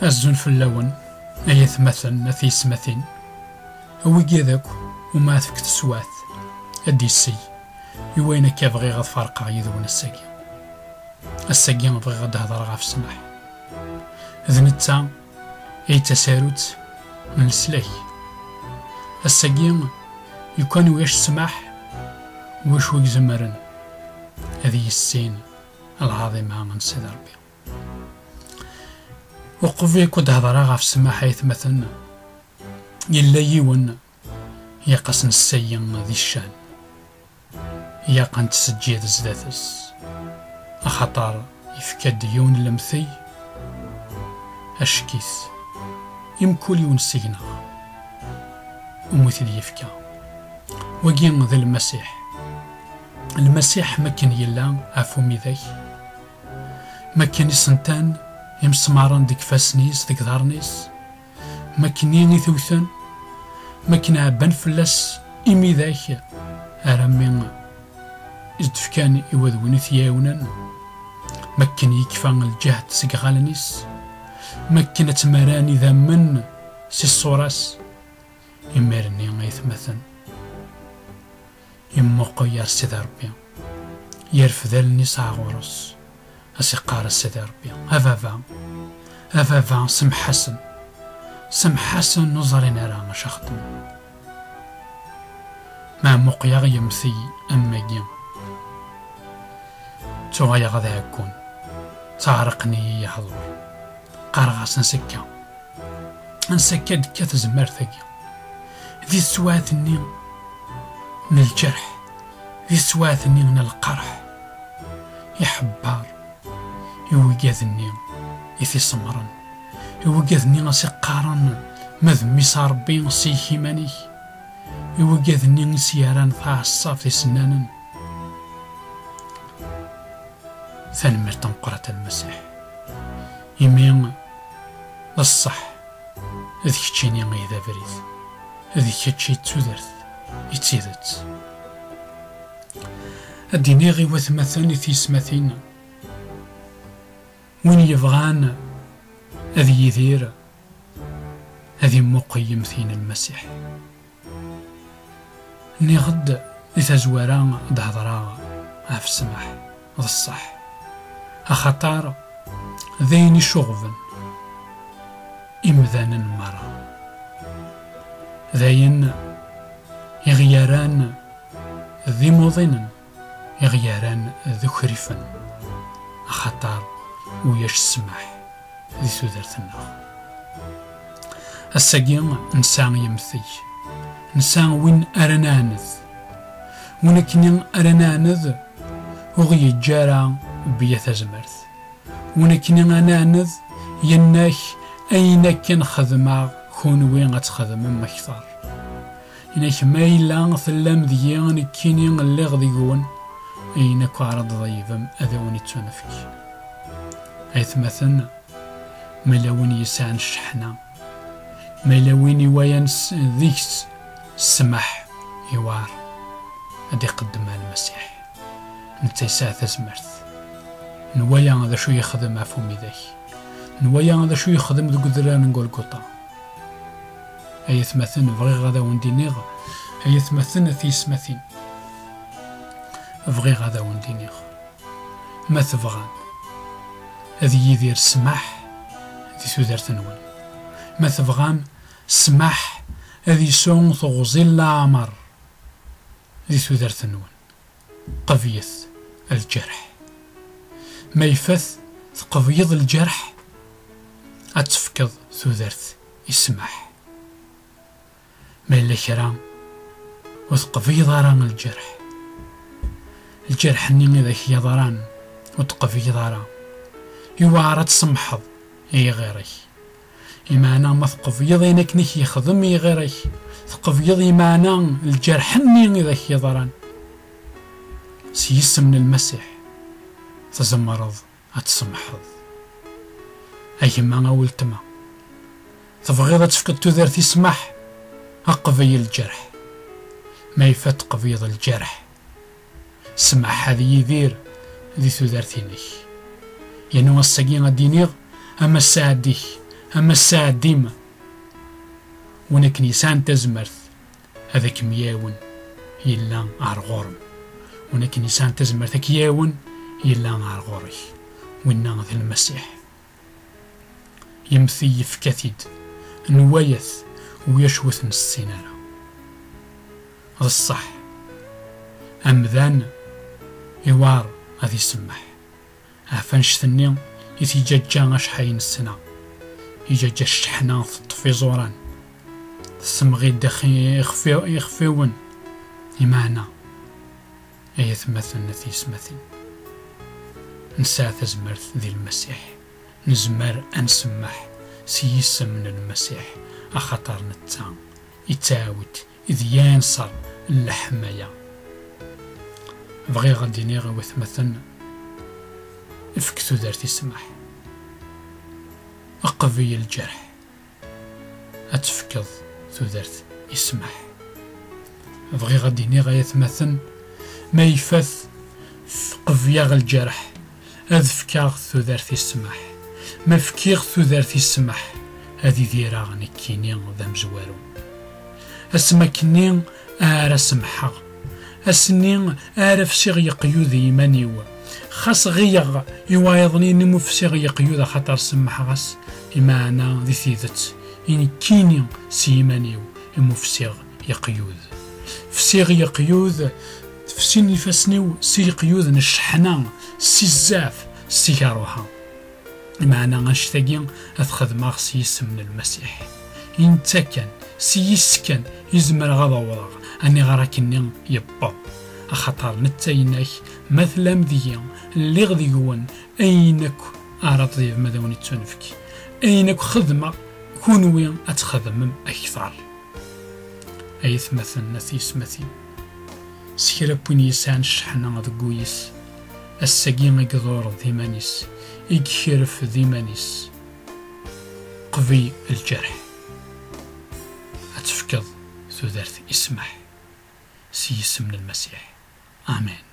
الزون في اللون أي ثمثن أثي سمثين أويقي ذاك وما ثك تسواث أدي السي يوين كيبغي غاد فرقا يذون الساقي بغي غاد هضر غا في السماح ذنتا أي تساروت من السلاي الساقي يكون ويش السماح ويش ويك زمرن هذه السين العظيمة من سيد ربي وقفي كود هضر غا في السماح حيث مثلا يلا يون يقصن السيين ذي الشان يقن تسجيد زداثس أخطر يفكد يون المثي أشكيث يمكول يون السجنة ومثل يفكا وقين ذا المسيح مكن يلا عفو ميذاك مكن يسنتان يمسمارن ديك فاسنيس ديك ظهرنيس مكنيني ثوثن مكن عبان فلاس إمي ذاك أرمي إزدفكان إوذوني ثياونا مكن يكفان الجهد سقغالنيس مكن تمراني ذا من سي الصوراس يمرني غيثمثن يموقو يار سيدي ربي يرفذلني ساغورس أسيقار سيدي ربي أفافا سم حسن نظرين رانا شخدم ما مقيا يمثي أماقيا توغايا غادا يكون تعرقني يحضر قارغاس نسكا دكا تزمر ثقيا ذي سواثني من الجرح ذي سواثني من القرح يحبار يوقاذني يثي صمرا يوقاذني غاسي قارن مذمي صار بين سيكي ماني يوقاذني نسياران ثاع الصاف ذي سنانا ثنمر تنقرة المسيح يمين الصح ذيك تشيني غيدا بريد ذيك تشي تودرث يتسيدت الديني غي وثمثاني في سمثين وين يبغان هذي يدير هذي مقيم ثين المسيح ني غد لتزوارا دهضرا في السماح ذا الصح أخطار ذيني شغفن إمذانا مرا ذين يغيران ذي مضنا يغيران ذو خريفا أخطار وياش السماح ذي سودرتنا الساقين نسان يمثي نسان وين أرنانذ ونكنين أرنانذ وغي جارا بيث زمرث ونكنين أنانذ يناك أين كان خدمة كون وين غتخدم مكثر إنك مايلا ثلام ديان كينين اللي غدي يقول أينك عرض ضيفم أذوني تنفك حيث مثلا ملاوين يسعن الشحنة ملاوين يوينس ذيكس السمح يوار أدي قدمها المسيح نتا يساعة زمرث نوايا هذا شو يخدم عفومي ذاك نوايا هذا شو يخدم ذو قدران نقول قطع أيث مثلا بغي غدا وندينيغ أيث مثلا في سمثين بغي غدا وندينيغ ما تبغان هذي يدير سماح هذي سودر تنون ما تبغان سماح هذي سون تغزل عمر هذي سودر تنون قضية الجرح ما يفث تقضيض الجرح أتفكض ثوذرث يسمح ما إلا كرام وتقفي ضران الجرح ني ذاك يضران وتقفي ضران يوعرت سمحض هي غيرك يمعنى ما تقفيض ينك نك يخدم هي غيرك تقفيض يمعنى الجرح ني ذاك يضران سيس من المسيح تزمرض أتسمحض أيما أولتما تبغيض تفقد تذرث يسمح أقضي الجرح ما يفات قبيض الجرح سمح هذه يدير ذي تذرثينك ينو الساقين الدينيغ أما الساعة ديك أما الساعة ديما ونك نيسان تزمرث هذاك مياون يلا عرغورم، ونك نيسان تزمرث كياون يلا عرغوري وينا ذي المسيح يمثي في كثيد نوايث ويشوث السينارة. هذا الصح أمذان يوار هذي سمح عفانش ثني يتيجاجا شحاين السنة يجاجا الشحنة في زوران السمغي داخي يخفيون يمعنا أي ثمثل نثيس مثل نساء تزمرث ذي المسيح نزمر أنسمح سيس من المسيح أخطر نتا يتاوت إذ ينصر اللحمايا بغي غادي نيغ وثمثل افكتو دارتي سمح أقفي الجرح أتفكض ثودرت يسمح بغي غادي نيغ يثمثل ما يفث قفياغ الجرح أذفكاغ ثودرت يسمح ما فكيغ ثودرت يسمح هذي ديراغ نكيني ذا مزوارو أسما كني آرا سمحا أسني آرا فسيغ يقيوذ يمانيو خاص غيغ يوايضني نمو فسيغ يقيوذ خطر سمح غاس إمانا ذي ثيذت إني كيني سيمانيو يمو فسيغ يقيوذ فسيغ يقيوذ فسيني فسنيو سي يقيوذ نشحنا سي الزاف سيكاروها إمانا غنشتاقين أتخذ ماغ سيس من المسيح ينتكن سيسكن يزمر غضا وضاغ أني غراكني يبا أخطر نتايناك مثلا مذيا اللي غدي يقول أينك أراضي مدوني تنفك أينك خدمة كونوين أتخدم أكثر أيث مثلا نثيس مثيل سيرا بنيسان الشحنة ذقويس الساقين يقدور ذيمانيس يكشرف ذيمانيس قفي الجرح أتفكض ثودرت اسمح سيس من المسيح آمين.